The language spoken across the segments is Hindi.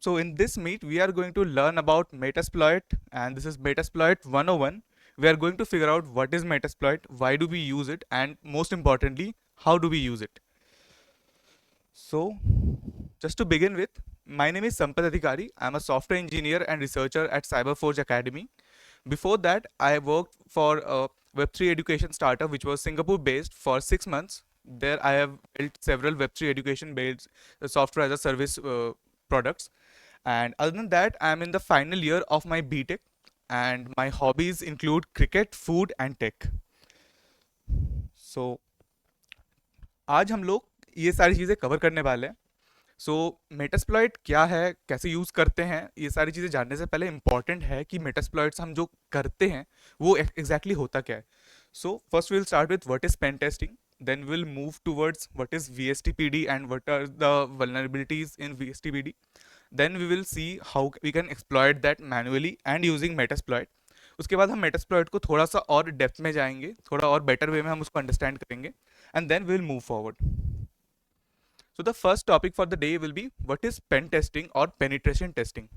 So in this meet, we are going to learn about Metasploit, and this is Metasploit 101. We are going to figure out what is Metasploit, why do we use it, and most importantly, how do we use it. So, just to begin with, my name is Sampath Adhikari. I'm a software engineer and researcher at CyberForge Academy. Before that, I worked for a Web3 education startup which was Singapore based for 6 months. There, I have built several Web3 education based software as a service products. And other than that, I'm in the final year of my BTech, and my hobbies include cricket, food, and tech. So, आज हम लोग ये सारी चीज़ें कवर करने वाले हैं. सो मेटास्प्लॉइट क्या है, कैसे यूज़ करते हैं, ये सारी चीज़ें जानने से पहले इंपॉर्टेंट है कि मेटास्प्लॉइट्स हम जो करते हैं वो एग्जैक्टली होता क्या है. So first will start with what is pen testing, then we'll move towards what is VSTPD and what are the vulnerabilities in VSTPD. Then we will see how we can exploit that manually and using Metasploit. उसके बाद हम Metasploit को थोड़ा सा और डेप्थ में जाएंगे, थोड़ा और बेटर वे में हम उसको अंडरस्टैंड करेंगे, and then we will move forward. So the first topic for the day will be what is pen testing or penetration testing.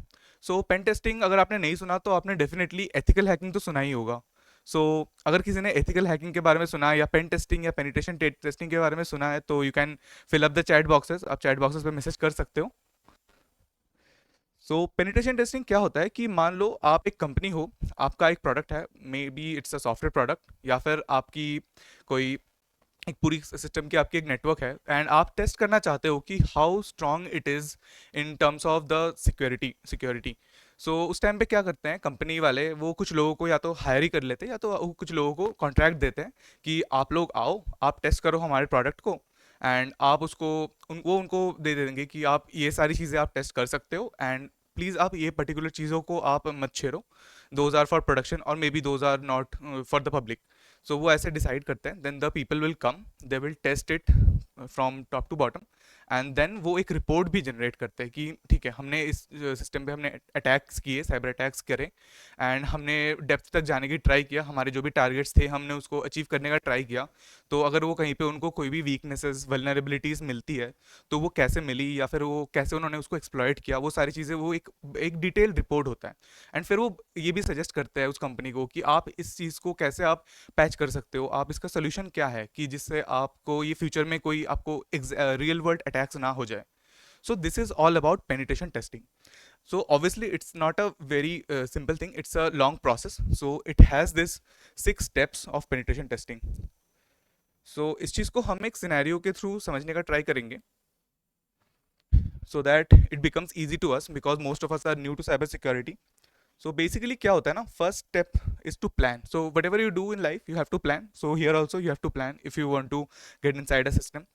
So pen testing अगर आपने नहीं सुना तो आपने definitely ethical hacking तो सुना ही होगा. So अगर किसी ने ethical hacking के बारे में सुना है या pen testing या penetration testing के बारे में सुना है तो you can fill up the chat boxes. आप chat boxes पे मैसेज कर सकते हो. सो पेनिट्रेशन टेस्टिंग क्या होता है कि मान लो आप एक कंपनी हो, आपका एक प्रोडक्ट है, may be it's a software product या फिर आपकी कोई एक पूरी सिस्टम की आपकी एक नेटवर्क है, एंड आप टेस्ट करना चाहते हो कि how strong it is in terms of the security. So उस टाइम पे क्या करते हैं कंपनी वाले, वो कुछ लोगों को या तो हायर ही कर लेते हैं या तो वो कुछ लोगों को कॉन्ट्रैक्ट देते हैं कि आप लोग आओ, आप टेस्ट करो हमारे प्रोडक्ट को, एंड आप उसको वो उनको दे देंगे कि आप ये सारी चीज़ें आप टेस्ट कर सकते हो, एंड प्लीज़ आप ये पर्टिकुलर चीज़ों को आप मत छेड़ो, दोज आर फॉर प्रोडक्शन और maybe those are not for the public. So वो ऐसे डिसाइड करते हैं, then the people will come, they will test it from top to bottom, and then वो एक रिपोर्ट भी जनरेट करते हैं कि ठीक है, हमने इस सिस्टम पे हमने अटैक्स किए, साइबर अटैक्स करे, एंड हमने डेप्थ तक जाने की ट्राई किया, हमारे जो भी टारगेट्स थे हमने उसको अचीव करने का ट्राई किया. तो अगर वो कहीं पे उनको कोई भी वीकनेसेस वल्नरेबिलिटीज़ मिलती है तो वो कैसे मिली या फिर वो कैसे उन्होंने उसको एक्सप्लॉइट किया, वो सारी चीज़ें वो एक एक डिटेल रिपोर्ट होता है. एंड फिर वो ये भी सजेस्ट करता है उस कंपनी को कि आप इस चीज़ को कैसे आप पैच कर सकते हो, आप इसका सोल्यूशन क्या है कि जिससे आपको ये फ्यूचर में कोई आपको रियल वर्ल्ड अटैक्स ना हो जाए. So this is all about penetration testing. So obviously it's not a very simple thing, it's a long process. So it has this 6 steps of penetration testing. So इस चीज़ को हम एक सिनेरियो के थ्रू समझने का ट्राई करेंगे, so that it becomes easy to us because most of us are new to cyber security. So basically क्या होता है ना, first step is to plan. So whatever you do in life you have to plan. So here also you have to plan if you want to get inside a system.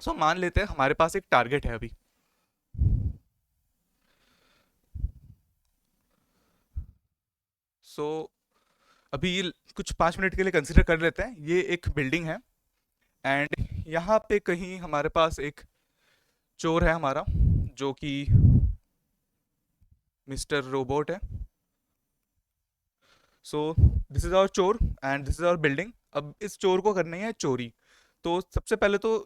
So मान लेते हैं हमारे पास एक टारगेट है अभी. सो अभी ये कुछ 5 मिनट के लिए कंसिडर कर लेते हैं, ये एक बिल्डिंग है, एंड यहाँ पे कहीं हमारे पास एक चोर है हमारा, जो कि मिस्टर रोबोट है. सो दिस इज आवर चोर and this is our building. अब इस चोर को करनी है चोरी. तो सबसे पहले तो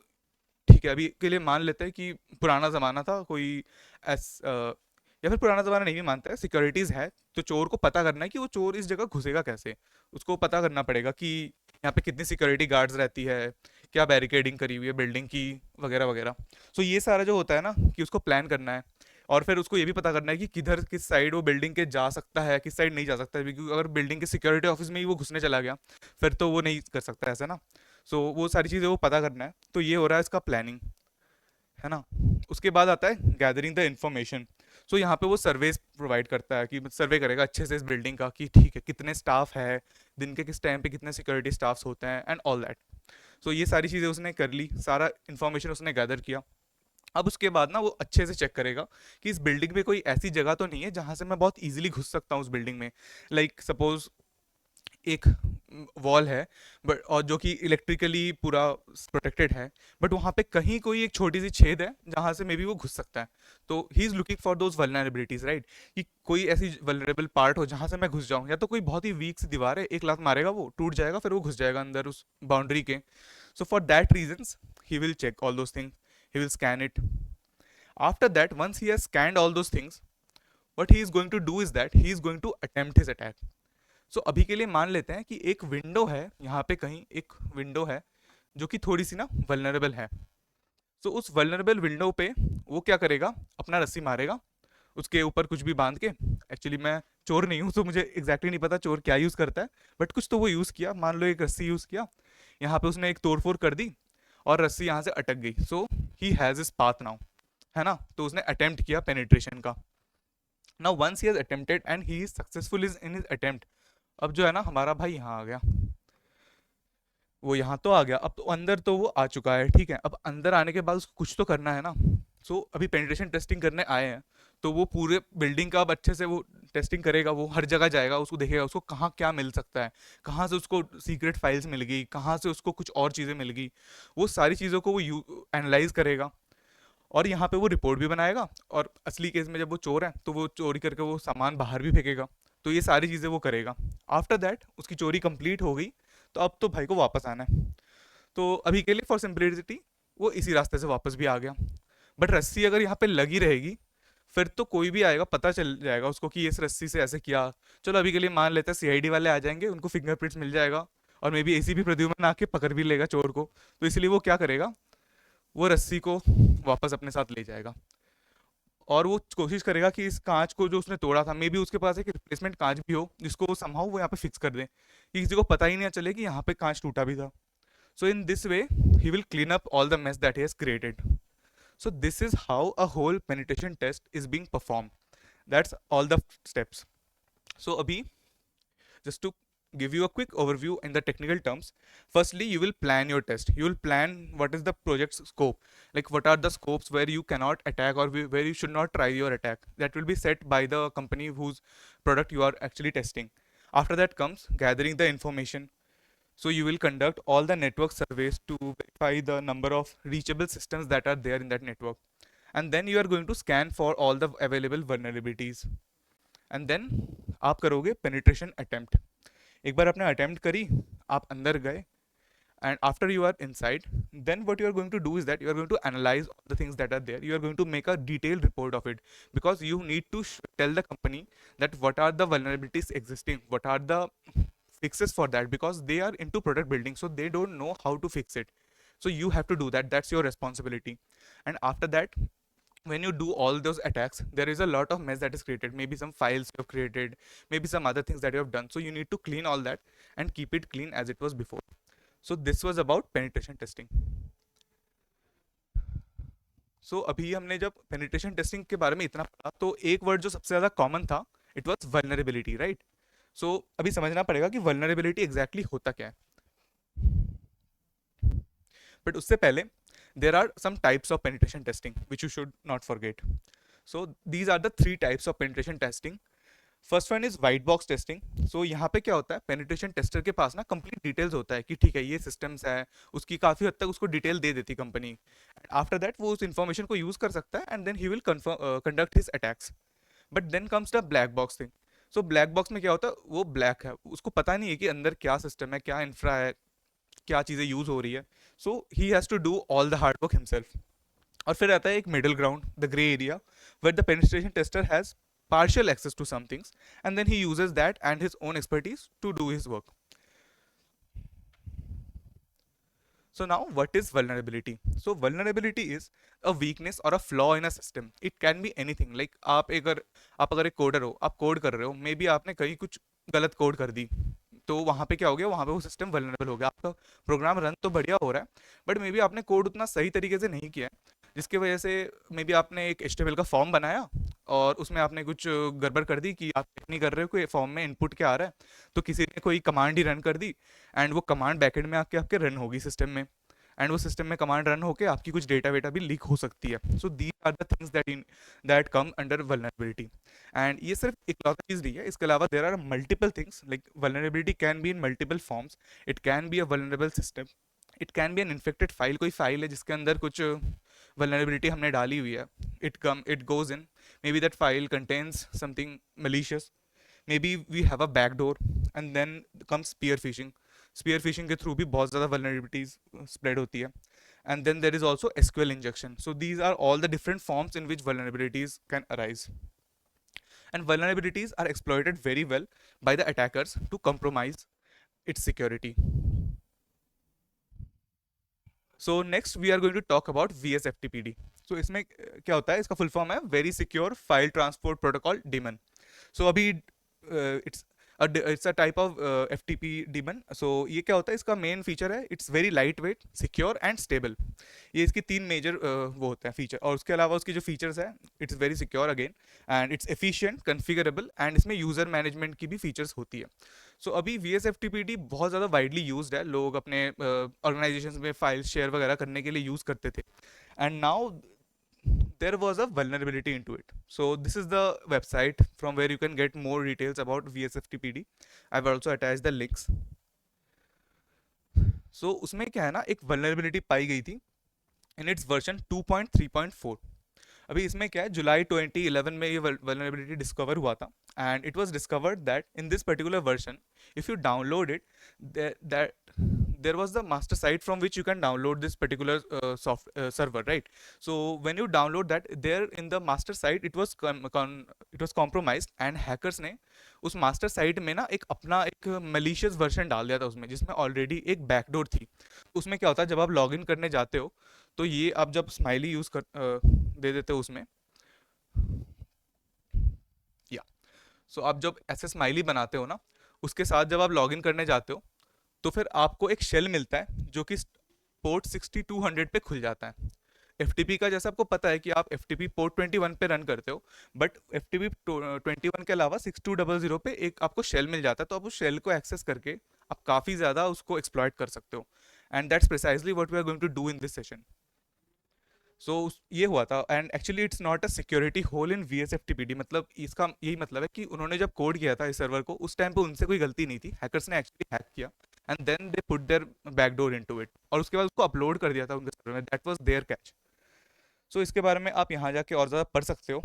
ठीक है, अभी के लिए मान लेते हैं कि पुराना ज़माना था, कोई एस या फिर पुराना ज़माना नहीं भी मानता है, सिक्योरिटीज़ है, तो चोर को पता करना है कि वो चोर इस जगह घुसेगा कैसे. उसको पता करना पड़ेगा कि यहाँ पे कितनी सिक्योरिटी गार्ड्स रहती है, क्या बैरिकेडिंग करी हुई है बिल्डिंग की, वगैरह वगैरह. सो ये सारा जो होता है ना कि उसको प्लान करना है, और फिर उसको ये भी पता करना है कि किधर किस साइड वो बिल्डिंग के जा सकता है, किस साइड नहीं जा सकता है, क्योंकि अगर बिल्डिंग के सिक्योरिटी ऑफिस में ही वो घुसने चला गया फिर तो वो नहीं कर सकता ऐसा ना. सो वो सारी चीज़ें वो पता करना है, तो ये हो रहा है इसका प्लानिंग, है ना. उसके बाद आता है गैदरिंग द इन्फॉर्मेशन. सो यहाँ पे वो सर्वेस प्रोवाइड करता है कि सर्वे करेगा अच्छे से इस बिल्डिंग का कि ठीक है कितने स्टाफ है, दिन के किस टाइम पे कितने सिक्योरिटी स्टाफ्स होते हैं, एंड ऑल दैट. सो ये सारी चीज़ें उसने कर ली, सारा इन्फॉर्मेशन उसने गैदर किया. अब उसके बाद ना वो अच्छे से चेक करेगा कि इस बिल्डिंग में कोई ऐसी जगह तो नहीं है जहाँ से मैं बहुत इजीली घुस सकता हूँ उस बिल्डिंग में. लाइक सपोज एक वॉल है, बट और जो कि इलेक्ट्रिकली पूरा प्रोटेक्टेड है, बट वहाँ पे कहीं कोई एक छोटी सी छेद है जहाँ से मे बी वो घुस सकता है. तो he is looking for those vulnerabilities, right, कि कोई ऐसी वल्नरेबल पार्ट हो जहाँ से मैं घुस जाऊँ, या तो कोई बहुत ही वीक सी दीवार है, एक लात मारेगा वो टूट जाएगा, फिर वो घुस जाएगा अंदर उस बाउंड्री के. So for that reasons he will check all those things, he will scan it. After that, once he has scanned all those things, what he is going to do is that he is going to attempt his attack. So अभी के लिए मान लेते हैं कि एक विंडो है यहाँ पे, कहीं एक विंडो है जो कि थोड़ी सी ना वल्नरेबल है. तो उस वल्नरेबल विंडो पे वो क्या करेगा, अपना रस्सी मारेगा उसके ऊपर कुछ भी बांध के. एक्चुअली मैं चोर नहीं हूँ तो मुझे एग्जैक्टली नहीं पता चोर क्या यूज़ करता है, बट कुछ तो वो यूज़ किया. मान लो एक रस्सी यूज़ किया, यहाँ पे उसने एक तोड़फोड़ कर दी और रस्सी यहाँ से अटक गई. So he has is path now, है ना. तो उसने अटेम्प्ट किया पेनिट्रेशन का. Now once he has attempted and he is successful is in his attempt. अब जो है ना हमारा भाई यहाँ आ गया, वो यहाँ तो आ गया. अब तो अंदर तो वो आ चुका है, ठीक है. अब अंदर आने के बाद उसको कुछ तो करना है ना. सो अभी पेनिट्रेशन टेस्टिंग करने आए हैं, तो वो पूरे बिल्डिंग का अब अच्छे से वो टेस्टिंग करेगा. वो हर जगह जाएगा, उसको देखेगा उसको कहाँ क्या मिल सकता है, कहाँ से उसको सीक्रेट फाइल्स मिल गई, कहाँ से उसको कुछ और चीज़ें मिल गई. वो सारी चीज़ों को वो एनालाइज करेगा और यहाँ पे वो रिपोर्ट भी बनाएगा. और असली केस में जब वो चोर है तो वो चोरी करके वो सामान बाहर भी फेंकेगा. तो ये सारी चीज़ें वो करेगा. आफ्टर दैट उसकी चोरी कंप्लीट हो गई, तो अब तो भाई को वापस आना है. तो अभी के लिए फॉर सिंप्लिसिटी वो इसी रास्ते से वापस भी आ गया. बट रस्सी अगर यहाँ पे लगी रहेगी, फिर तो कोई भी आएगा पता चल जाएगा उसको कि इस रस्सी से ऐसे किया. चलो अभी के लिए मान लेते हैं सीआईडी वाले आ जाएंगे, उनको फिंगरप्रिंट्स मिल जाएगा और मे बी एसीपी प्रद्युमन आके पकड़ भी लेगा चोर को. तो इसलिए वो क्या करेगा, वो रस्सी को वापस अपने साथ ले जाएगा और वो कोशिश करेगा कि इस कांच को जो उसने तोड़ा था, मे बी उसके पास एक रिप्लेसमेंट कांच भी हो जिसको वो समहाउ वो यहाँ पे फिक्स कर दे कि किसी को पता ही नहीं चले कि यहाँ पे कांच टूटा भी था. So in this way, he will clean up all the mess that he has created. So this is how a whole penetration test is being performed. That's all the steps. So Abhi, just to give you a quick overview in the technical terms, firstly you will plan your test. You will plan what is the project's scope, like what are the scopes where you cannot attack or where you should not try your attack. That will be set by the company whose product you are actually testing. After that comes gathering the information. So you will conduct all the network surveys to verify the number of reachable systems that are there in that network. And then you are going to scan for all the available vulnerabilities. And then आप करोगे penetration attempt. एक बार आपने attempt करी, आप अंदर गए, and after you are inside, then what you are going to do is that you are going to analyze all the things that are there. You are going to make a detailed report of it, because you need to tell the company that what are the vulnerabilities existing, what are the fixes for that, because they are into product building, so they don't know how to fix it. So you have to do that. That's your responsibility. And after that, when you do all those attacks, there is a lot of mess that is created. Maybe some files you have created, maybe some other things that you have done. So you need to clean all that and keep it clean as it was before. So this was about penetration testing. So अभी हमने जब penetration testing के बारे में इतना पढ़ा, तो एक वर्ड जो सबसे ज़्यादा कॉमन था, इट वॉज vulnerability, राइट. सो अभी समझना पड़ेगा कि vulnerability एग्जैक्टली होता क्या है. बट उससे पहले there are some types of penetration testing which you should not forget. So these are the three types of penetration testing. First one is white box testing. So यहाँ पे क्या होता है, पेनिट्रेशन टेस्टर के पास ना कंप्लीट डिटेल्स होता है कि ठीक है ये सिस्टम्स है, उसकी काफ़ी हद तक उसको डिटेल दे देती कंपनी. आफ्टर दैट वो उस इन्फॉर्मेशन को यूज़ कर सकता है and then he will conduct his attacks. But then comes the black box thing. So black box में क्या होता है, वो ब्लैक है, उसको पता नहीं है कि अंदर क्या सिस्टम है, क्या इंफ्रा है, क्या चीज़ें यूज़ हो रही है. So he has to do all the hard work himself. और फिर आता है एक middle ground, the grey area, where the penetration tester has partial access to some things, and then he uses that and his own expertise to do his work. So now what is vulnerability? So vulnerability is a weakness or a flaw in a system. It can be anything, like आप अगर एक कोडर हो, आप कोड कर रहे हो, मे बी आपने कहीं कुछ गलत कोड कर दी, तो वहाँ पे क्या हो गया, वहाँ पे वो सिस्टम वल्नरेबल हो गया. आपका प्रोग्राम रन तो बढ़िया हो रहा है, बट मे बी आपने कोड उतना सही तरीके से नहीं किया है, जिसकी वजह से मे बी आपने एक HTML का फॉर्म बनाया और उसमें आपने कुछ गड़बड़ कर दी कि आप चेक नहीं कर रहे हो कि फॉर्म में इनपुट क्या आ रहा है, तो किसी ने कोई कमांड ही रन कर दी एंड वो कमांड बैकएंड में आके आपके रन होगी सिस्टम में, एंड वो सिस्टम में कमांड रन होके आपकी कुछ डेटा वेटा भी लीक हो सकती है. So these are the things that come under vulnerability. And ये सिर्फ एक लौता चीज़ नहीं है, इसके अलावा there are multiple things. Like vulnerability can be in multiple forms. It can be a vulnerable system, it can be an infected file. कोई फाइल है जिसके अंदर कुछ वल्नरेबिलिटी हमने डाली हुई है, it goes in, maybe that file contains something malicious. Maybe we have a backdoor, and then comes spear phishing. Spear phishing के थ्रू भी बहुत ज़्यादा वल्नरेबिलिटीज स्प्रेड होती है. and then there is also SQL injection. So these are all the different forms in which vulnerabilities can arise. And vulnerabilities are exploited very well by the attackers to compromise its security. So next we are going to talk about VSFTPD. So इसमें क्या होता है, इसका फुल फॉर्म है very secure file transport protocol daemon. So अभी it's it's a type of FTP daemon. So ये क्या होता है, इसका मेन फीचर है it's very light weight, secure and stable. ये इसकी तीन मेजर वो होते हैं फीचर, और उसके अलावा उसकी जो फीचर्स है it's very secure again, and it's efficient, configurable, and इसमें यूज़र मैनेजमेंट की भी फीचर्स होती है. सो अभी VSFTPD बहुत ज़्यादा वाइडली यूज्ड है, लोग अपने ऑर्गेनाइजेशन में फाइल शेयर वगैरह करने के लिए यूज़ करते थे. And now there was a vulnerability into it. So this is the website from where you can get more details about VSFTPD. I've also attached the links. So उसमें क्या है ना, एक vulnerability पाई गई थी in its version 2.3.4. अभी इसमें क्या है, जुलाई 2011 में ये vulnerability डिस्कवर हुआ था, and it was discovered that in this particular version, if you download it, there was the master site from which you can download this particular server, right? So when you download that, there in the master site it was it was compromised, and hackers ने उस master site में ना एक अपना एक malicious version डाल दिया था उसमें, जिसमें already एक backdoor थी. उसमें क्या होता है, जब आप login करने जाते हो तो ये आप जब स्माइली यूज कर दे देते हो उसमें, या सो आप जब ऐसे स्माइली बनाते हो ना, उसके साथ जब आप लॉगिन करने जाते हो तो फिर आपको एक शेल मिलता है जो कि पोर्ट 6200 पे खुल जाता है. FTP का जैसे आपको पता है कि आप FTP पोर्ट 21 पे रन करते हो, बट FTP 21 के अलावा 6200 पे एक आपको शेल मिल जाता है, तो आप उस शेल को एक्सेस करके आप काफ़ी ज़्यादा उसको एक्सप्लॉइट कर सकते हो. And that's precisely what we are going to do in this session. So ये हुआ था, and actually it's not a security hole in VSFTPD. मतलब इसका यही मतलब है कि उन्होंने जब कोड किया था इस सर्वर को, उस टाइम पे उनसे कोई गलती नहीं थी, हैकर्स ने एक्चुअली हैक किया and then they put their backdoor into it, और उसके बाद उसको अपलोड कर दिया था उनके सर्वर में. That was their catch. So इसके बारे में आप यहाँ जाके और ज़्यादा पढ़ सकते हो.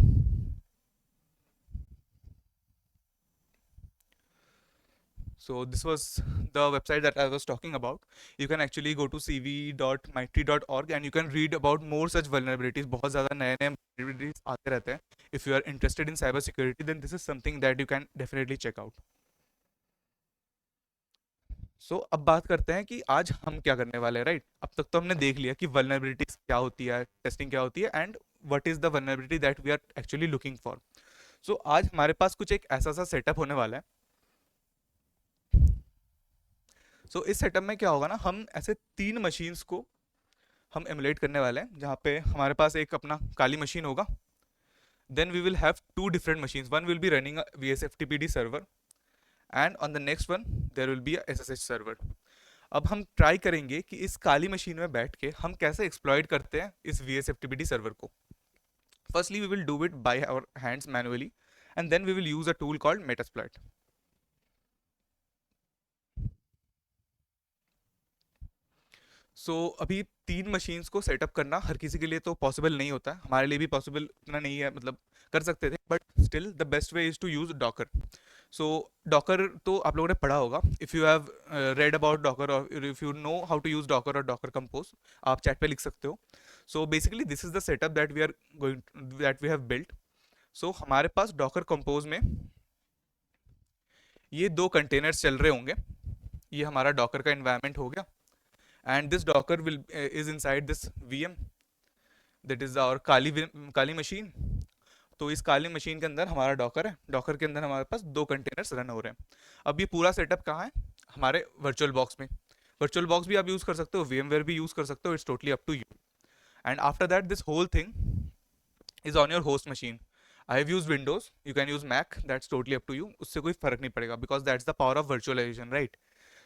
So this was the website that I was talking about. You can actually go to cv.mighty.org and you can read about more such vulnerabilities. बहुत ज़्यादा नए नए vulnerabilities आते रहते हैं. If you are interested in cyber security, then this is something that you can definitely check out. So अब बात करते हैं कि आज हम क्या करने वाले हैं, राइट? अब तक तो हमने देख लिया कि vulnerabilities क्या होती है, टेस्टिंग क्या होती है, and what is the vulnerability that we are actually looking for. So आज हमारे पास कुछ एक ऐसा सा सेटअप होने वाला है. सो इस सेटअप में क्या होगा ना, हम ऐसे तीन मशीन्स को हम एमुलेट करने वाले हैं, जहाँ पे हमारे पास एक अपना काली मशीन होगा. Then we will have two different machines, one will be running a VSFTPD server, and on the next one there will be a SSH server. अब हम ट्राई करेंगे कि इस काली मशीन में बैठ के हम कैसे एक्सप्लॉइट करते हैं इस VSFTPD सर्वर को. Firstly we will do it by our hands manually, and then we will use a tool called Metasploit. So अभी तीन मशीन्स को सेटअप करना हर किसी के लिए तो पॉसिबल नहीं होता है, हमारे लिए भी पॉसिबल इतना नहीं है, मतलब कर सकते थे, but still the best way is to use Docker. So Docker तो आप लोगों ने पढ़ा होगा, if you have read about Docker और if you know how to use Docker और डॉकर कंपोज, आप चैट पे लिख सकते हो. So basically this is the setup that we have built. So हमारे पास डॉकर कंपोज में ये दो कंटेनर्स चल रहे होंगे. ये हमारा डॉकर का इन्वायरमेंट हो गया, and this docker will is inside this VM, that is our Kali machine. तो इस काली मशीन के अंदर हमारा डॉकर है, डॉकर के अंदर हमारे पास दो कंटेनर्स रन हो रहे हैं. अब ये पूरा सेटअप कहाँ है, हमारे वर्चुअल बॉक्स में. वर्चुअल बॉक्स भी आप यूज़ कर सकते हो, VMware भी यूज़ कर सकते हो, it's totally up to you. And after that this whole thing is on your host machine. I have use Windows, you can use Mac, that's totally up to you, उससे कोई फर्क नहीं पड़ेगा, because that's the power of virtualisation, right?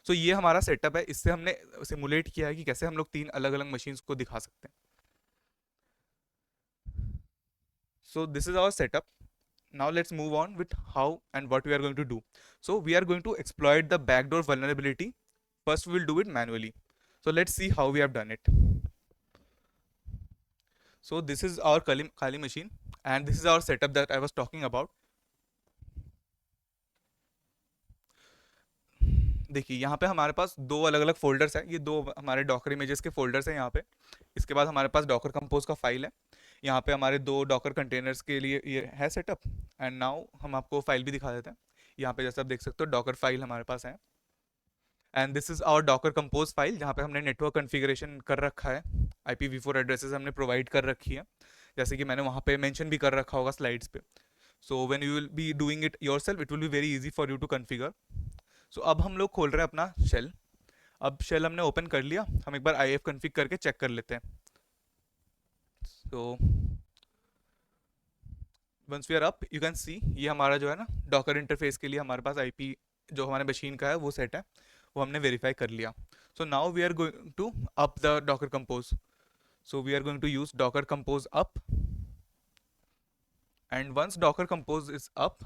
So ये हमारा सेटअप है, इससे हमने सिमुलेट किया है कि कैसे हम लोग तीन अलग अलग मशीन्स को दिखा सकते हैं. So this is our setup. Now let's move on with how and what we are going to do. So we are going to exploit the backdoor vulnerability. First we will do it manually. So let's see how we have done it. So this is our Kali machine, and this is our setup that I was talking about. देखिए यहाँ पे हमारे पास दो अलग अलग फोल्डर्स हैं, ये दो हमारे डॉकर इमेजेस के फोल्डर्स हैं यहाँ पे। इसके बाद हमारे पास डॉकर कंपोज का फाइल है। यहाँ पे हमारे दो डॉकर कंटेनर्स के लिए ये है सेटअप। एंड नाउ हम आपको फाइल भी दिखा देते हैं। यहाँ पे जैसे आप देख सकते हो डॉकर फाइल हमारे पास है। And this is our Docker compose file, जहाँ पे हमने नेटवर्क कॉन्फ़िगरेशन कर रखा है। IPv4 एड्रेसेस हमने प्रोवाइड कर रखी है, जैसे कि मैंने वहाँ पे मेंशन भी कर रखा होगा स्लाइड्स पे। So when you will be doing it yourself, it will be very easy for you to configure. So अब हम लोग खोल रहे हैं अपना शेल। अब शेल हमने ओपन कर लिया, हम एक बार IF कॉन्फ़िग करके चेक कर लेते हैं। So once we are up, you can see ये हमारा जो है ना डॉकर इंटरफेस के लिए हमारे पास IP जो हमारे मशीन का है वो सेट है, वो हमने वेरीफाई कर लिया। So now we are going to up the Docker compose. So we are going to use Docker Compose up, and once Docker Compose is up,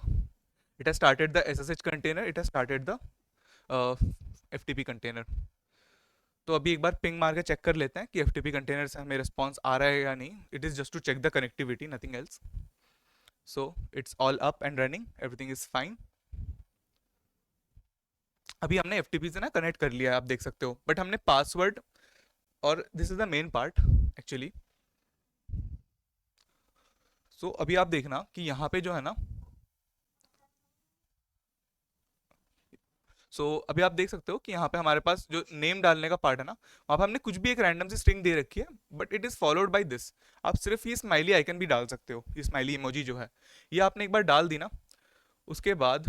it has started the SSH container, it has started the uh, FTP container. तो अभी एक बार पिंग मार के चेक कर लेते हैं कि FTP कंटेनर से हमें रिस्पॉन्स आ रहा है या नहीं। It is just to check the connectivity, nothing else. So it's all up and running, everything is fine. अभी हमने FTP से ना कनेक्ट कर लिया है, आप देख सकते हो, बट हमने पासवर्ड, और this is the main part actually. So अभी आप देखना कि यहाँ पे जो है ना, अभी आप देख सकते हो कि यहाँ पे हमारे पास जो नेम डालने का पार्ट है ना, वहाँ पे हमने कुछ भी एक रैंडम सी स्ट्रिंग दे रखी है, but it is followed by this. आप सिर्फ ये स्माइली आइकन भी डाल सकते हो, ये स्माइली इमोजी जो है, ये आपने एक बार डाल दी ना, उसके बाद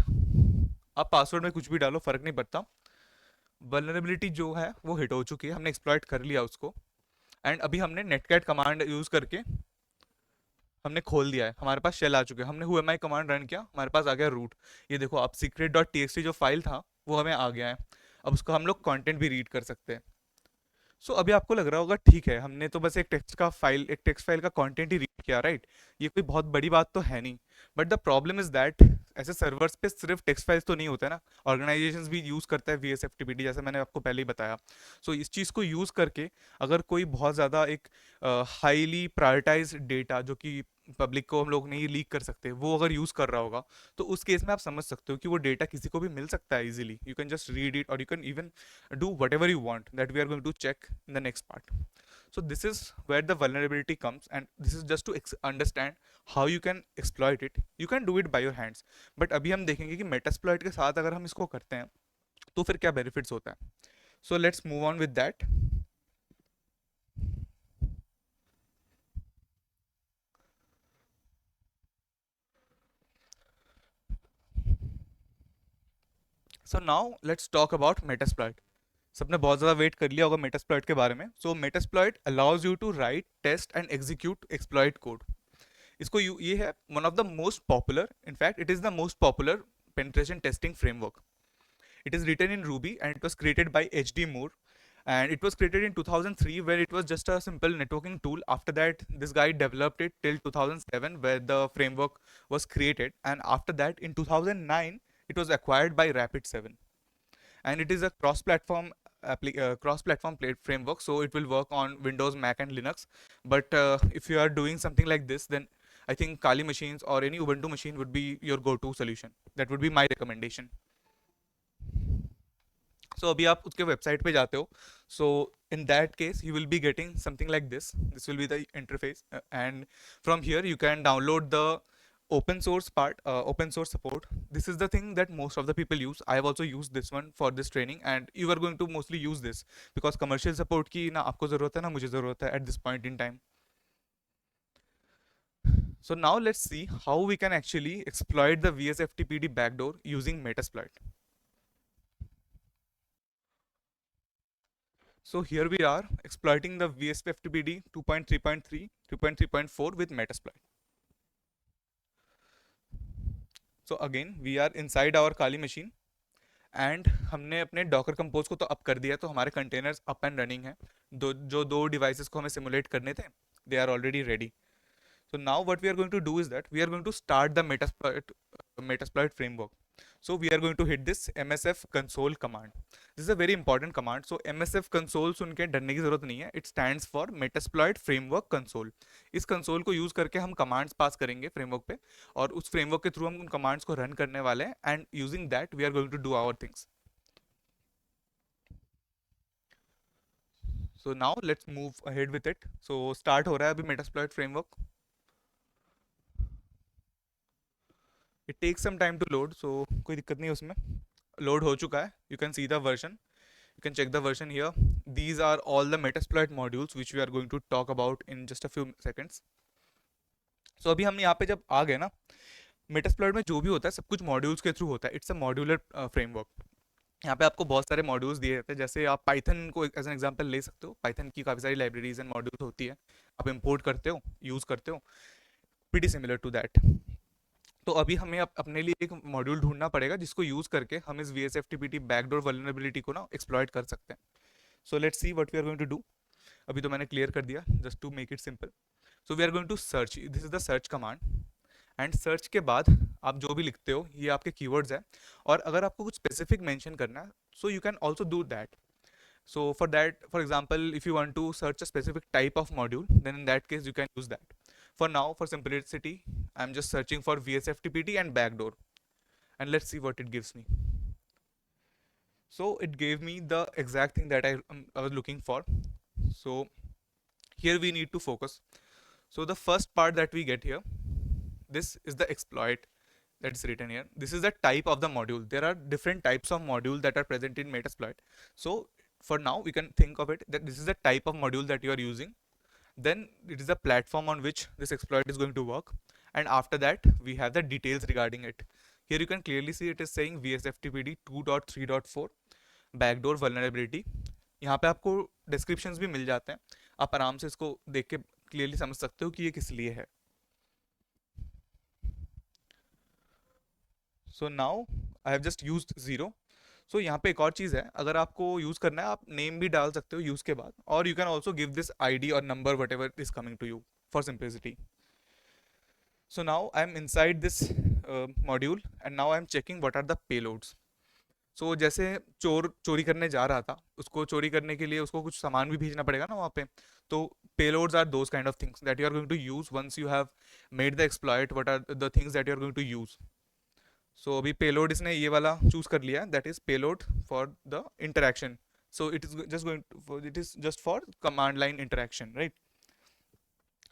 आप पासवर्ड में कुछ भी डालो, फर्क नहीं पड़ता। वल्नरेबिलिटी जो है वो हिट हो चुकी है, हमने एक्सप्लॉइट कर लिया उसको। एंड अभी हमने नेटकैट कमांड यूज़ करके हमने खोल दिया है, हमारे पास शेल आ चुके हैं। हमने whoami कमांड रन किया, हमारे पास आ गया रूट। ये देखो आप, secret.txt जो फाइल था वो हमें आ गया है। अब उसको हम लोग कंटेंट भी रीड कर सकते हैं। अभी आपको लग रहा होगा ठीक है, हमने तो बस एक टेक्स्ट फाइल का कंटेंट ही रीड किया, राइट, ये कोई बहुत बड़ी बात तो है नहीं। But the problem is that ऐसे सर्वर्स पे सिर्फ टेक्स्ट फाइल्स तो नहीं होते ना, ऑर्गेनाइजेशंस भी यूज़ करता है VSFTPD, जैसे मैंने आपको पहले ही बताया। इस चीज़ को यूज़ करके अगर कोई बहुत ज़्यादा एक हाईली प्रायोरिटाइज डेटा जो कि पब्लिक को हम लोग नहीं लीक कर सकते, वो अगर यूज़ कर रहा होगा, तो उस केस में आप समझ सकते हो कि वो डेटा किसी को भी मिल सकता है easily. You can just read it, और you can even do whatever you want, that we are going to check in the next part. So this is where the vulnerability comes, and this is just to understand how you can exploit it. You can do it by your hands, but अभी हम देखेंगे कि मेटास्प्लॉइट के साथ अगर हम इसको करते हैं तो फिर क्या बेनिफिट्स होता है। So let's move on with that. So now let's talk about Metasploit. सबने बहुत ज़्यादा वेट कर लिया होगा मेटास्प्लॉइट के बारे में। Metasploit allows you to write, test and execute exploit code. ये है one of the most popular, in fact it is the most popular penetration testing framework. It is written in Ruby and it was created by H.D. Moore, and it was created in 2003 where it was just a simple networking tool. After that, this guy developed it till 2007 where the framework was created, and after that in 2009 it was acquired by Rapid7, and it is a cross-platform framework, so it will work on Windows, Mac, and Linux. But if you are doing something like this, then I think Kali machines or any Ubuntu machine would be your go-to solution. That would be my recommendation. अभी आप उसके वेबसाइट पे जाते हो, in that case you will be getting something like this will be the interface, and from here you can download the open source part, open source support. This is the thing that most of the people use. I have also used this one for this training, and you are going to mostly use this because commercial support की ना आपको ज़रूरत है ना मुझे ज़रूरत है at this point in time. So now let's see how we can actually exploit the VSFTPD backdoor using Metasploit. So here we are exploiting the VSFTPD 2.3.3, 2.3.4 with Metasploit. So again we are inside our Kali machine, and हमने अपने डॉकर कंपोज को तो अप कर दिया, तो हमारे कंटेनर्स अप एंड रनिंग है। दो डिवाइसेस को हमें सिमुलेट करने थे, they are already ready. So now what we are going to do is that we are going to start the Metasploit framework. So we are going to hit this MSF console command. This is a very important command. So MSF console सुन के डरने की जरूरत नहीं है. It stands for Metasploit Framework Console. इस कंसोल को यूज करके हम कमांड्स पास करेंगे फ्रेमवर्क पे, और उस फ्रेमवर्क के थ्रू हम उन कमांड्स को रन करने वाले हैं, and using that we are going to do our things. So now let's move ahead with it. So start हो रहा है अभी Metasploit framework. It takes some time to load, so कोई दिक्कत नहीं है उसमें. लोड हो चुका है. You can see the version. You can check the version here. These are all the Metasploit modules which we are going to talk about in just a few seconds. So अभी हम यहाँ पे जब आ गए ना, Metasploit में जो भी होता है सब कुछ मॉड्यूल्स के थ्रू होता है. It's a modular framework. यहाँ पे आपको बहुत सारे मॉड्यूल्स दिए जाते हैं. जैसे आप पाइथन को एज एन एग्जांपल ले सकते हो. पाइथन की काफ़ी सारी लाइब्रेरीज एंड मॉड्यूल्स होती है. आप इंपोर्ट करते हो, यूज़ करते हो. Pretty similar to that. तो अभी हमें अपने लिए एक मॉड्यूल ढूंढना पड़ेगा जिसको यूज़ करके हम इस VSFTPT बैकडोर वल्नरेबिलिटी को ना एक्सप्लॉइट कर सकते हैं. So let's see what we are going to do. अभी तो मैंने क्लियर कर दिया just to make it simple. So we are going to search. This is the search command. And search के बाद आप जो भी लिखते हो ये आपके कीवर्ड्स है. और अगर आपको कुछ स्पेसिफिक मेंशन करना है सो you can also do that. So for that, for example, if you want to search a specific type of module, then in that case you can use that. For now, for simplicity, I'm just searching for VSFTPT and backdoor, and let's see what it gives me. So it gave me the exact thing that I was looking for. So here we need to focus. So the first part that we get here, this is the exploit that is written here. This is the type of the module. There are different types of module that are present in Metasploit. So for now we can think of it that this is the type of module that you are using. Then it is the platform on which this exploit is going to work. And after that we have the details regarding it. Here you can clearly see it is saying VSFTPD 2.3.4 backdoor vulnerability. यहाँ पे आपको डिस्क्रिप्शंस भी मिल जाते हैं. आप आराम से इसको देख के क्लियरली समझ सकते हो कि ये किस लिए है. So now I have just used 0. सो यहाँ पे एक और चीज़ है. अगर आपको यूज़ करना है आप नेम भी डाल सकते हो यूज़ के बाद. और you can also give this ID और number whatever is coming to you for simplicity. So now I am inside this module and now I am checking what are the payloads. So जैसे चोर चोरी करने जा रहा था, उसको चोरी करने के लिए उसको कुछ सामान भी भेजना पड़ेगा ना वहाँ पे. तो payloads are those kind of things that you are going to use once you have made the exploit. What are the things that you are going to use? So अभी payload इसने ये वाला चूज कर लिया, that is payload for the interaction. So it is just going to, it is just for command line interaction, right?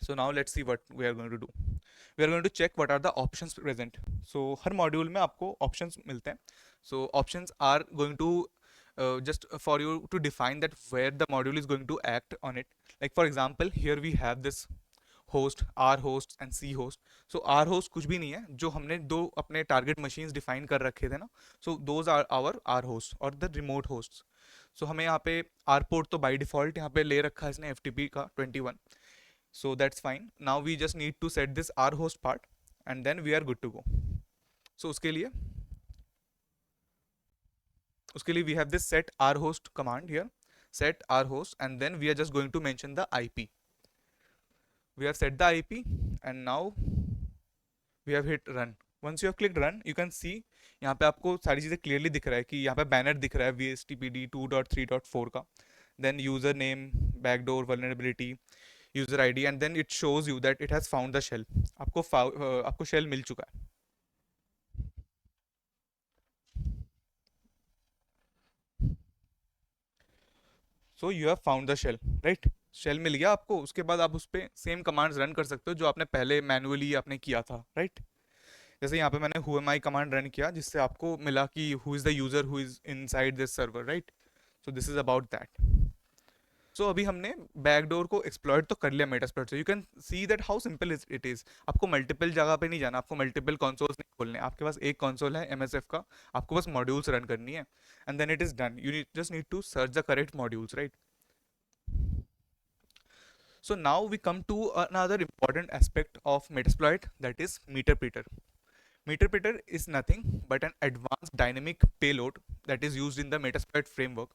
So now let's see what we are going to do. We are going to check what are the options present. So her module में आपको options मिलते हैं. So options are going to just for you to define that where the module is going to act on it. Like for example, here we have this host, R host and C host. So R host कुछ भी नहीं है, जो हमने दो अपने target machines define कर रखे थे ना. So those are our R hosts or the remote hosts. So हमें यहाँ पे R port तो by default यहाँ पे ले रखा है इसने FTP का 21. So that's fine. Now we just need to set this R host part and then we are good to go. So उसके लिए we have this set R host command here, set R host, and then we are just going to mention the IP. We have set the IP and now we have hit run. Once you have clicked run, you can see यहाँ पे आपको सारी चीज़ें clearly दिख रहा है कि यहाँ पे बैनर दिख रहा है VSTPD 2.3.4 का. Then user name, backdoor vulnerability, user ID, and then it shows you that it has found the shell. आपको shell मिल चुका है. So you have found the shell, right? Shell मिल गया आपको. उसके बाद आप उस पर सेम कमांड्स रन कर सकते हो जो आपने पहले मैनुअली आपने किया था, राइट? जैसे यहाँ पे मैंने who am I command run किया जिससे आपको मिला कि who is the user who is inside this server, right? So this is about that. So अभी हमने बैकडोर को एक्सप्लॉइट तो कर लिया मेटास्प्लॉइट से. You can see that how simple it is. आपको मल्टीपल जगह पे नहीं जाना, आपको मल्टीपल कंसोल्स नहीं खोलने. आपके पास एक कंसोल है MSF का, आपको बस मॉड्यूल्स रन करनी है and then it is done. You just need to search the correct modules, right? So now we come to another important aspect of Metasploit, that is Meterpreter. Meterpreter is nothing but an advanced dynamic payload that is used in the Metasploit framework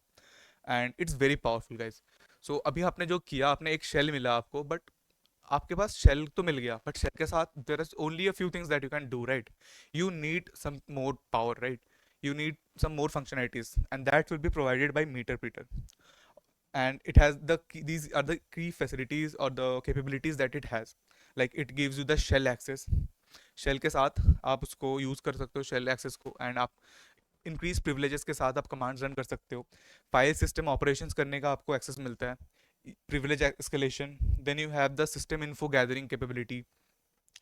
and it's very powerful, guys. So अभी आपने जो किया, आपने एक शेल मिला आपको, बट आपके पास शेल तो मिल गया, बट शेल के साथ there is only a few things that you can do, right? You need some more power, right? You need some more functionalities and that will be provided by Meterpreter. And it has these are the key facilities or the capabilities that it has. Like it gives you the shell access. Shell के साथ आप उसको यूज़ कर सकते हो, शेल एक्सेस को, एंड आप इंक्रीज प्रिविलेजेस के साथ आप कमांड्स रन कर सकते हो. फाइल सिस्टम ऑपरेशंस करने का आपको एक्सेस मिलता है. privilege escalation, then you have the system info gathering capability.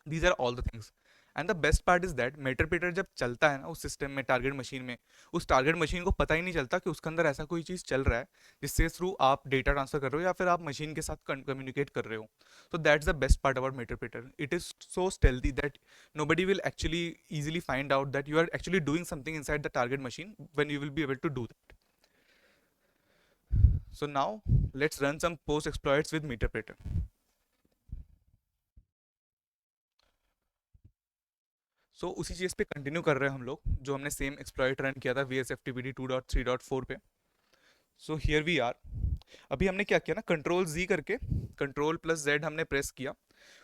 These are all the things. And the best part is that meterpreter जब चलता है ना उस सिस्टम में, टारगेट मशीन में, उस टारगेट मशीन को पता ही नहीं चलता कि उसके अंदर ऐसा कोई चीज़ चल रहा है जिससे थ्रू आप डेटा ट्रांसफर कर रहे हो या फिर आप मशीन के साथ कम्युनिकेट कर रहे हो. So that's the best part about Meterpreter. It is so stealthy that nobody will actually easily find out that you are actually doing something inside the target machine when you will be able to do that. So now let's run some post exploits with Meterpreter. So उसी चीज़ पे कंटिन्यू कर रहे हैं हम लोग जो हमने सेम एक्सप्लॉइट रन किया था VSFTPD 2.3.4 पे. So here we are. अभी हमने क्या किया ना, कंट्रोल Z करके Ctrl+Z हमने प्रेस किया.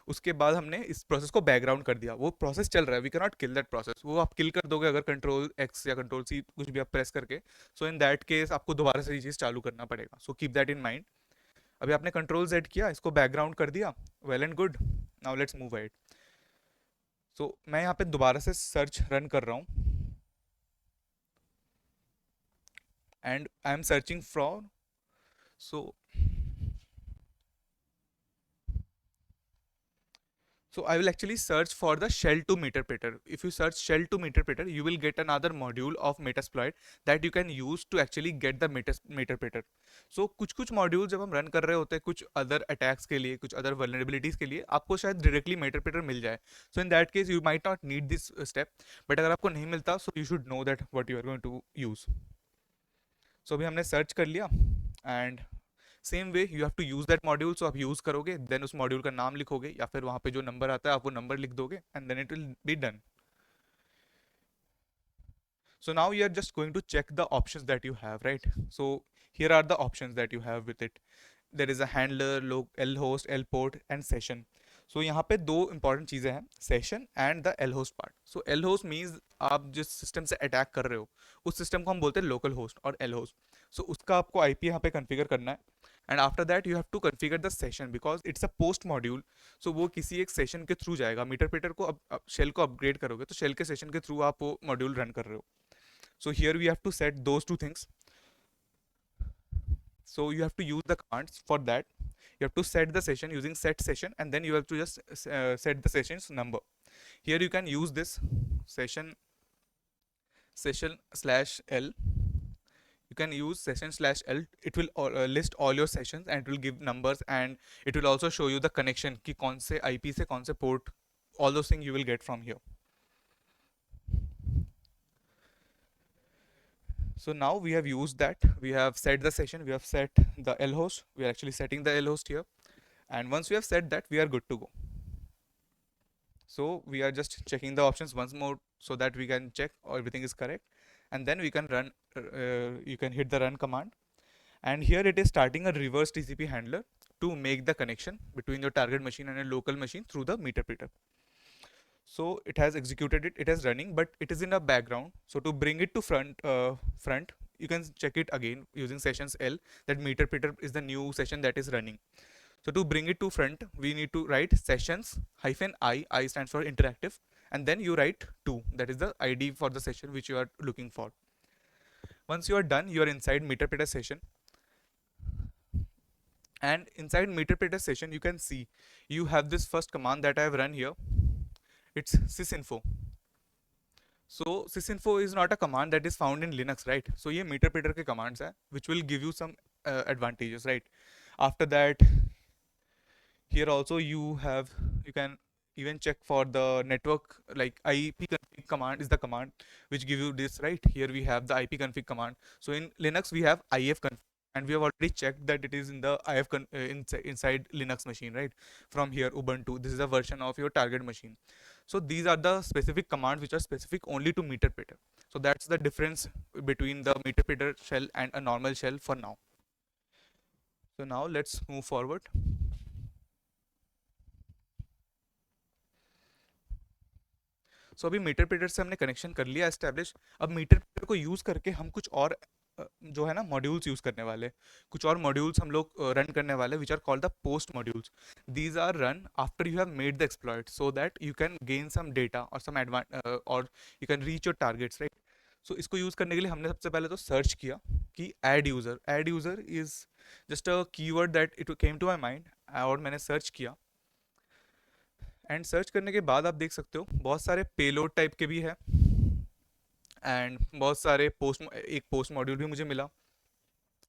उसके बाद हमने इस प्रोसेस को बैकग्राउंड कर दिया. वो प्रोसेस चल रहा है, we can not kill that process. वो आप किल कर दोगे अगर Ctrl+X या Ctrl+C कुछ भी आप प्रेस करके. सो इन दैट केस आपको दोबारा से ये चीज़ चालू करना पड़ेगा. So keep that in mind. अभी आपने Ctrl+Z किया, इसको बैकग्राउंड कर दिया, well and good. Now let's move ahead. So मैं यहाँ पे दोबारा से सर्च रन कर रहा हूँ and I am searching for. So So I will actually search for the shell to meterpreter. If you search shell to meterpreter, you will get another module of Metasploit that you can use to actually get the meterpreter. So कुछ मॉड्यूल जब हम रन कर रहे होते हैं कुछ अदर अटैक्स के लिए, कुछ अदर वल्नरेबिलिटीज के लिए, आपको शायद डायरेक्टली मेटरप्रेटर मिल जाए. So in that case you might not need this step. But अगर आपको नहीं मिलता so you should know that what you are going to use. So अभी हमने सर्च कर लिया and same way you have to use that module. So आप यूज करोगे, देन उस मॉड्यूल का नाम लिखोगे या फिर वहां पे जो नंबर आता है आप वो नंबर लिख दोगे and then it will be done. So now you are just going to check the options that you have, right? So here are the options that you have with it. There is a handler, lhost, lport and session. So यहाँ पे दो important चीज़ें हैं, session and the lhost part. So lhost means आप जिस system से attack कर रहे हो उस system को हम बोलते हैं local host और lhost. So उसका आपको IP यहाँ पे configure करना है. And after that you have to configure the session because it's a post module. So वो किसी एक session के through जाएगा. Meterpreter को अब shell को upgrade करोगे तो shell के session के through आप वो module run कर रहे हो. So here we have to set those two things. So you have to use the commands for that. You have to set the session using set session and then you have to just set the session's number. Here you can use this session/L. You can use session/L. It will list all your sessions and it will give numbers and it will also show you the connection कि कौन से IP से कौन से port. All those things you will get from here. So now we have used that, we have set the session, we have set the lhost, we are actually setting the lhost here, and once we have set that we are good to go. So we are just checking the options once more so that we can check everything is correct, and then we can run, you can hit the run command, and here it is starting a reverse TCP handler to make the connection between your target machine and a local machine through the meterpreter. So it has executed it, it is running, but it is in a background. So to bring it to front, you can check it again using sessions L, that meterpreter is the new session that is running. So to bring it to front, we need to write sessions -I stands for interactive, and then you write 2, that is the ID for the session which you are looking for. Once you are done, you are inside meterpreter session, and inside meterpreter session you can see you have this first command that I have run here. It's sysinfo. So sysinfo is not a command that is found in Linux, right? So ये meterpreter के commands हैं which will give you some advantages, right? After that, here also you can even check for the network, like ipconfig command is the command which give you this, right? Here we have the ipconfig command. So in Linux we have ifconfig, and we have already checked that it is in the inside Linux machine, right? From here Ubuntu, this is a version of your target machine. So these are the specific commands which are specific only to meterpreter. So that's the difference between the meterpreter shell and a normal shell for now. So now let's move forward. सो अभी मीटरप्रेटर से हमने कनेक्शन कर लिया एस्टेब्लिश. अब मीटरप्रेटर को यूज़ करके हम कुछ और जो है ना मॉड्यूल्स यूज़ करने वाले, कुछ और मॉड्यूल्स हम लोग रन करने वाले which are called the post modules. These are run after you have made the exploit so that you can gain some data और सम और you can reach your targets, right? So इसको यूज़ करने के लिए हमने सबसे पहले तो सर्च किया कि add user is just a keyword that it came to my mind, और मैंने सर्च किया। एंड सर्च करने के बाद आप देख सकते हो बहुत सारे पेलोड टाइप के भी है, एंड बहुत सारे एक पोस्ट मॉड्यूल भी मुझे मिला,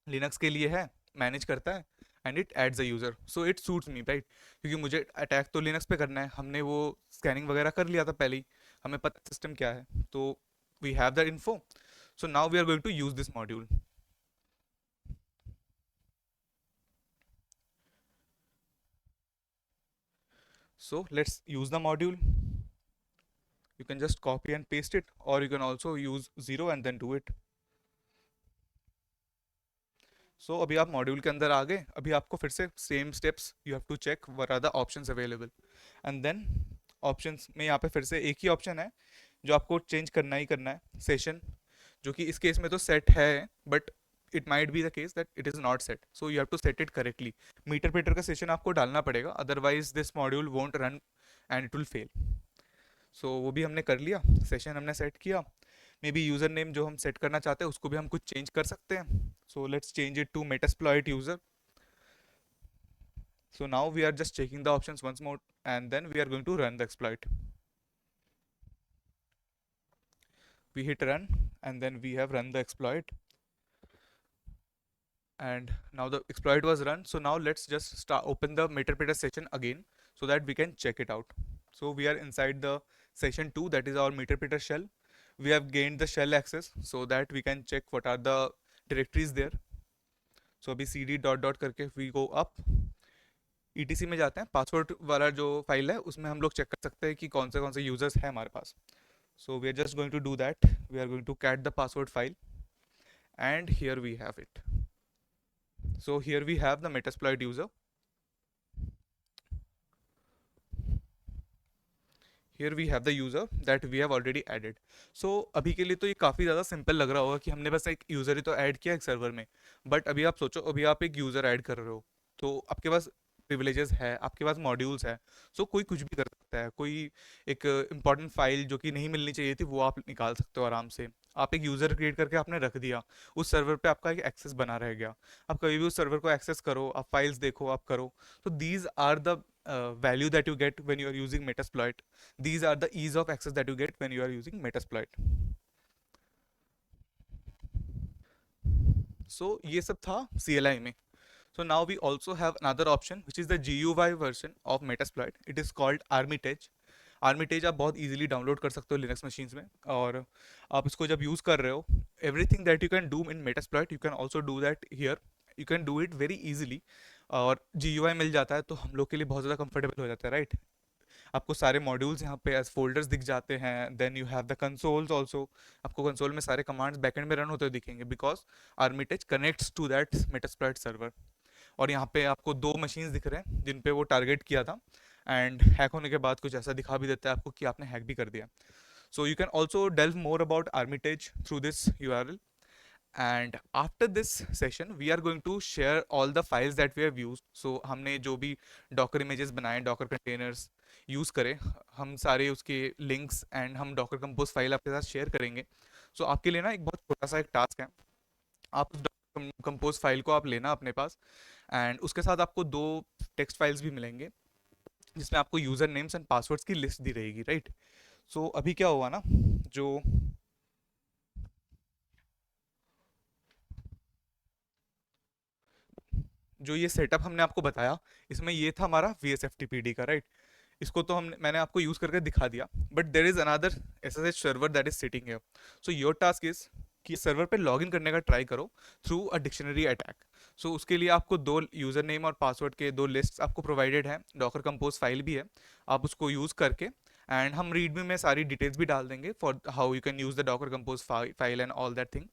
लिनक्स के लिए है, मैनेज करता है, and it adds a user, so it suits me right, क्योंकि मुझे अटैक तो लिनक्स पे करना है, हमने वो स्कैनिंग वगैरह कर लिया था पहले ही, हमें पता सिस्टम क्या है, तो we have the info, so now we are going to use this module. So let's use the module. You can just copy and paste it, or you can also use zero and then do it. So अभी आप मॉड्यूल के अंदर आ गए, अभी आपको फिर से same steps you have to check what are the options available, and then options में यहाँ पे फिर से एक ही ऑप्शन है जो आपको चेंज करना ही करना है, सेशन, जो कि इस केस में तो सेट है, but it might be the case that it is not set, so you have to set it correctly. Meterpreter का सेशन आपको डालना पड़ेगा, otherwise this module won't run and it will fail. So वो भी हमने कर लिया, सेशन हमने सेट किया, मे बी यूज़र नेम जो हम सेट करना चाहते हैं उसको भी हम कुछ चेंज कर सकते हैं, so let's change it to Metasploit user. So now we are just checking the options once more, and then we are going to run the exploit. We hit run, and then we have run the exploit, and now the exploit was run. So now let's just open the meterpreter session again so that we can check it out. So we are inside the session 2, that is our meterpreter shell. We have gained the shell access so that we can check what are the directories there. So अभी cd dot dot करके we go up, etc में जाते हैं, पासवर्ड वाला जो फाइल है उसमें हम लोग चेक कर सकते हैं कि कौन से यूजर्स हैं हमारे पास। So we are just going to do that. We are going to cat the password file, and here we have it. So here we have the Metasploit user. Here we have the user that we have already added. So अभी के लिए तो ये काफ़ी ज़्यादा सिंपल लग रहा होगा कि हमने बस एक यूज़र ही तो ऐड किया एक सर्वर में, बट अभी आप सोचो, अभी आप एक यूज़र ऐड कर रहे हो, तो आपके पास प्रिविलेजेस है, आपके पास मॉड्यूल्स है, सो कोई कुछ भी कर सकता है, कोई एक इंपॉर्टेंट फाइल जो कि नहीं मिलनी चाहिए थी वो आप निकाल सकते हो आराम से। आप एक यूज़र क्रिएट करके आपने रख दिया, उस सर्वर पे आपका एक एक्सेस बना रह गया, आप कभी भी उस सर्वर को एक्सेस करो, आप फाइल्स देखो, आप करो। तो these are the value that you get when you are using Metasploit. These are the ease of access that you get when you are using Metasploit. So ये सब था CLI में. So now we also have another option which is the GUI version of Metasploit. It is called Armitage. Armitage आप बहुत easily डाउनलोड कर सकते हो लिनक्स मशीन्स में, और आप इसको जब यूज़ कर रहे हो, everything that you can do in Metasploit you can also do that here, you can do it very easily, और GUI मिल जाता है तो हम लोग के लिए बहुत ज़्यादा कंफर्टेबल हो जाता है, राइट। आपको सारे मॉड्यूल्स यहाँ पे एज फोल्डर्स दिख जाते हैं, then you have the consoles also, आपको कंसोल में सारे कमांड्स बैकएंड में रन होते हुए दिखेंगे, because Armitage connects to that Metasploit server. और यहाँ पे आपको दो मशीन्स दिख रहे हैं जिन पे वो टारगेट किया था, एंड हैक होने के बाद कुछ ऐसा दिखा भी देता है आपको कि आपने हैक भी कर दिया। सो you can also delve more about Armitage through this URL, and after this session we are going to share all the files that we have used. So हमने जो भी docker images बनाए, docker containers यूज़ करें, हम सारे उसके लिंक्स एंड हम docker compose फाइल आपके साथ शेयर करेंगे। सो आपके लिए ना एक बहुत छोटा सा एक टास्क है, आप उस कंपोज फाइल को आप लेना अपने पास, एंड उसके साथ आपको दो टेक्स्ट फाइल्स भी मिलेंगे जिसमें आपको यूज़र नेम्स एंड पासवर्ड्स की लिस्ट दी रहेगी, राइट। सो अभी क्या हुआ ना, जो जो ये सेटअप हमने आपको बताया, इसमें ये था हमारा VSFTPD का, राइट। इसको तो हमने मैंने आपको यूज़ करके दिखा दिया, but there is another SSH server that is sitting here. So your task is कि सर्वर पे लॉगिन करने का ट्राई करो थ्रू अ डिक्शनरी अटैक। सो उसके लिए आपको दो यूज़र नेम और पासवर्ड के दो लिस्ट आपको प्रोवाइडेड है, डॉकर कंपोज फाइल भी है, आप उसको यूज़ करके, एंड हम रीडमी में सारी डिटेल्स भी डाल देंगे for how you can use the Docker compose file and all that thing.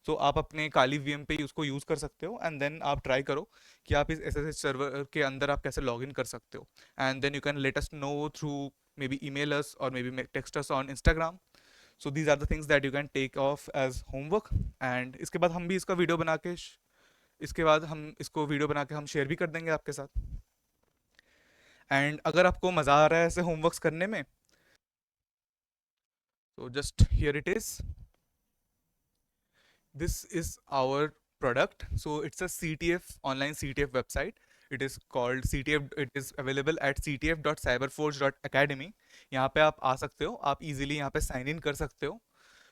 So आप अपने काली VM पे ही उसको यूज़ कर सकते हो, एंड देन आप ट्राई करो कि आप इस SSH सर्वर के अंदर आप कैसे लॉगिन कर सकते हो, and then you can let us know through maybe email us or maybe text us on Instagram. So these are the things that you can take off as homework, and इसके बाद हम भी इसका वीडियो बना के इसके बाद हम इसको वीडियो बना के हम शेयर भी कर देंगे आपके साथ। एंड अगर आपको मज़ा आ रहा है ऐसे होमवर्क्स करने में, तो just here it is, this is our product. So it's a CTF, online CTF website. It is called CTF. It is available at ctf.cyberforge.academy. यहाँ पे आप आ सकते हो, आप easily यहाँ पे sign in कर सकते हो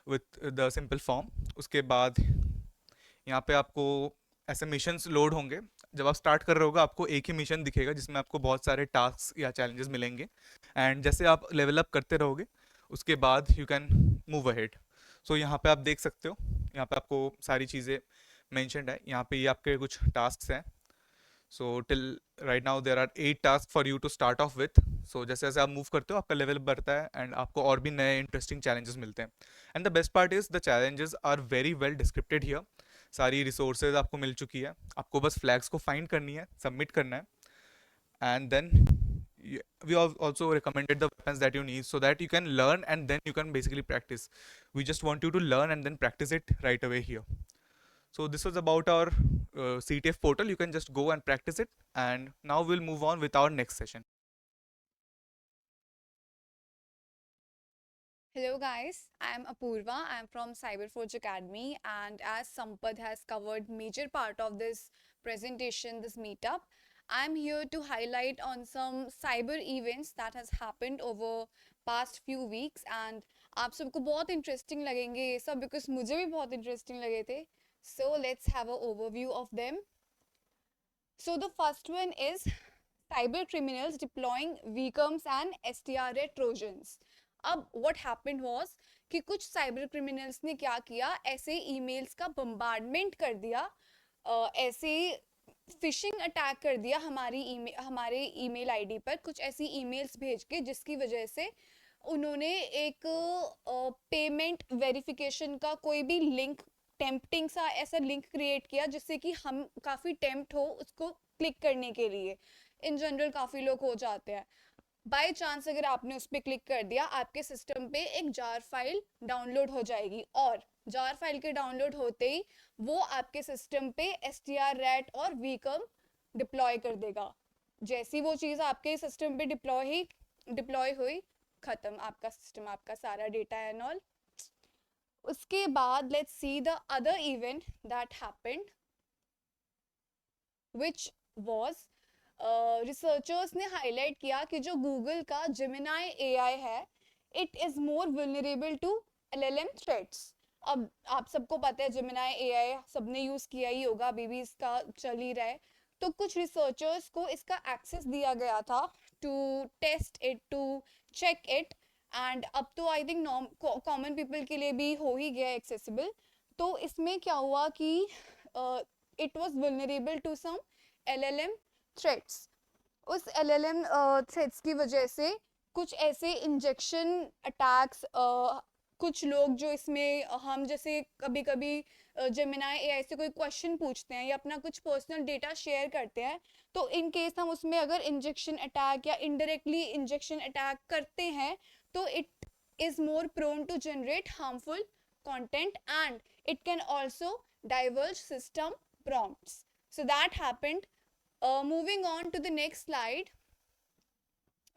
with the simple form. उसके बाद यहाँ पे आपको ऐसे मिशंस लोड होंगे. जब आप स्टार्ट कर रहे होगा आपको एक ही मिशन दिखेगा जिसमें आपको बहुत सारे टास्क या चैलेंजेस मिलेंगे. एंड जैसे आप लेवल अप करते रहोगे उसके बाद यू कैन मूव अहेड. सो यहाँ पे आप देख सकते हो, यहाँ पे आपको सारी चीज़ें मेंशन्ड है. यहाँ पे ये आपके कुछ टास्क हैं. So till right now there are 8 task for you to start off with. So जैसे जैसे आप मूव करते हो आपका लेवल बढ़ता है एंड आपको और भी नए इंटरेस्टिंग चैलेंजेस मिलते हैं. And the best part is the challenges are very well descripted here. सारी रिसोर्सेज आपको मिल चुकी है, आपको बस फ्लैग्स को फाइंड करनी है, सबमिट करना है. And then we also recommended the weapons that you need so that you can learn and then you can basically practice. We just want you to learn and then practice it right away here. So this was about our CTF portal. You can just go and practice it, and now we'll move on with our next session. Hello guys, I am Apurva. I am from Cyberforge Academy, and as Sampad has covered major part of this presentation, this meetup, I am here to highlight on some cyber events that has happened over past few weeks, and आप सबको बहुत interesting लगेंगे ये सब because मुझे भी बहुत interesting लगे थे. So let's have a overview of them. So the first one is cyber criminals deploying VCOMs and STRA Trojans. अब what happened was कि कुछ साइबर क्रिमिनल्स ने क्या किया, ऐसे ईमेल्स का बम्बार्डमेंट कर दिया, ऐसे फिशिंग अटैक कर दिया हमारे ईमेल आईडी पर, कुछ ऐसी ईमेल्स भेज के जिसकी वजह से उन्होंने एक पेमेंट वेरिफिकेशन का कोई भी लिंक, टेम्पटिंग सा ऐसा लिंक क्रिएट किया जिससे कि हम काफ़ी टेम्प्ट हो उसको क्लिक करने के लिए. इन जनरल काफ़ी लोग हो जाते हैं. बाय चांस अगर आपने उस पर क्लिक कर दिया, आपके सिस्टम पे एक जार फाइल डाउनलोड हो जाएगी और जार फाइल के डाउनलोड होते ही वो आपके सिस्टम पे STR-RAT और VCOM डिप्लॉय कर देगा. जैसी वो चीज़ आपके सिस्टम पे डिप्लॉय हुई, खत्म आपका सिस्टम, आपका सारा डेटा एंड ऑल. उसके बाद let's see the other event that happened which was researchers ने हाईलाइट किया कि जो गूगल का जेमिनाई AI है, it is more vulnerable to LLM threats. अब आप सबको पता है जेमिनाई AI सबने यूज़ किया ही होगा, अभी भी इसका चल ही रहा है. तो कुछ रिसर्चर्स को इसका एक्सेस दिया गया था to test it, to check it, and अब तो आई थिंक कॉमन पीपल के लिए भी हो ही गया एक्सेसिबल. तो इसमें क्या हुआ कि it was vulnerable to some LLM threats. उस LLM थ्रेट्स की वजह से कुछ ऐसे इंजेक्शन अटैक्स, कुछ लोग जो इसमें हम जैसे कभी कभी जेमिनाई AI से कोई क्वेश्चन पूछते हैं या अपना कुछ पर्सनल डेटा शेयर करते हैं, तो इन केस हम उसमें अगर इंजेक्शन अटैक या इनडायरेक्टली इंजेक्शन अटैक करते हैं तो it is more prone to generate harmful content and it can also diverge system prompts. So that happened. Moving on to the next slide,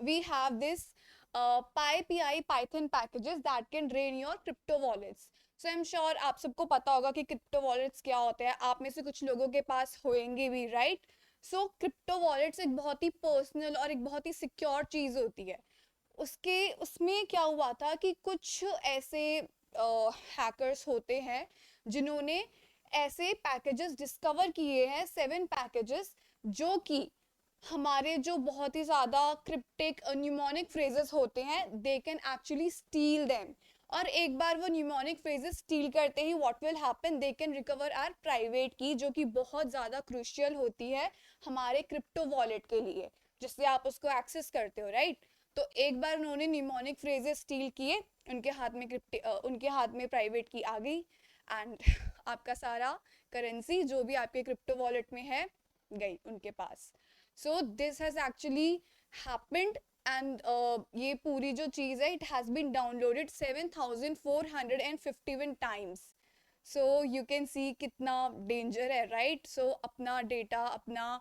we have this PyPI Python packages that can drain your crypto wallets. So I'm sure आप सबको पता होगा कि crypto wallets क्या होते हैं, आप में से कुछ लोगों के पास होंगे भी, right? So crypto wallets एक बहुत ही पर्सनल और एक बहुत ही सिक्योर चीज़ होती है. उसमें क्या हुआ था कि कुछ ऐसे हैकर्स होते हैं जिन्होंने ऐसे पैकेजेस डिस्कवर किए हैं, 7 पैकेजेस, जो कि हमारे जो बहुत ही ज़्यादा क्रिप्टिक न्यूमोनिक फ्रेजेस होते हैं, they can actually steal them. और एक बार वो न्यूमोनिक फ्रेजेस स्टील करते ही what will happen, they can recover our private key, जो कि बहुत ज़्यादा क्रूशियल होती है हमारे क्रिप्टो वॉलेट के लिए, जिससे आप उसको एक्सेस करते हो, राइट? तो एक बार उन्होंने न्यूमोनिक फ्रेजेस स्टील किए, उनके हाथ में प्राइवेट की आ गई एंड आपका सारा करेंसी जो भी आपके क्रिप्टो वॉलेट में है गई उनके पास. So this has actually happened एंड ये पूरी जो चीज़ है, it has been downloaded 7451 times. So you can see कितना डेंजर है, राइट? सो अपना डेटा, अपना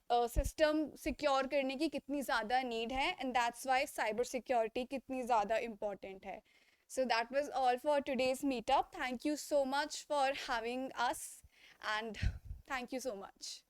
सिस्टम सिक्योर करने की कितनी ज़्यादा नीड है, and that's why cyber security कितनी ज़्यादा इम्पॉर्टेंट है. So that was all for today's meetup. Thank you so much for having us, and thank you so much.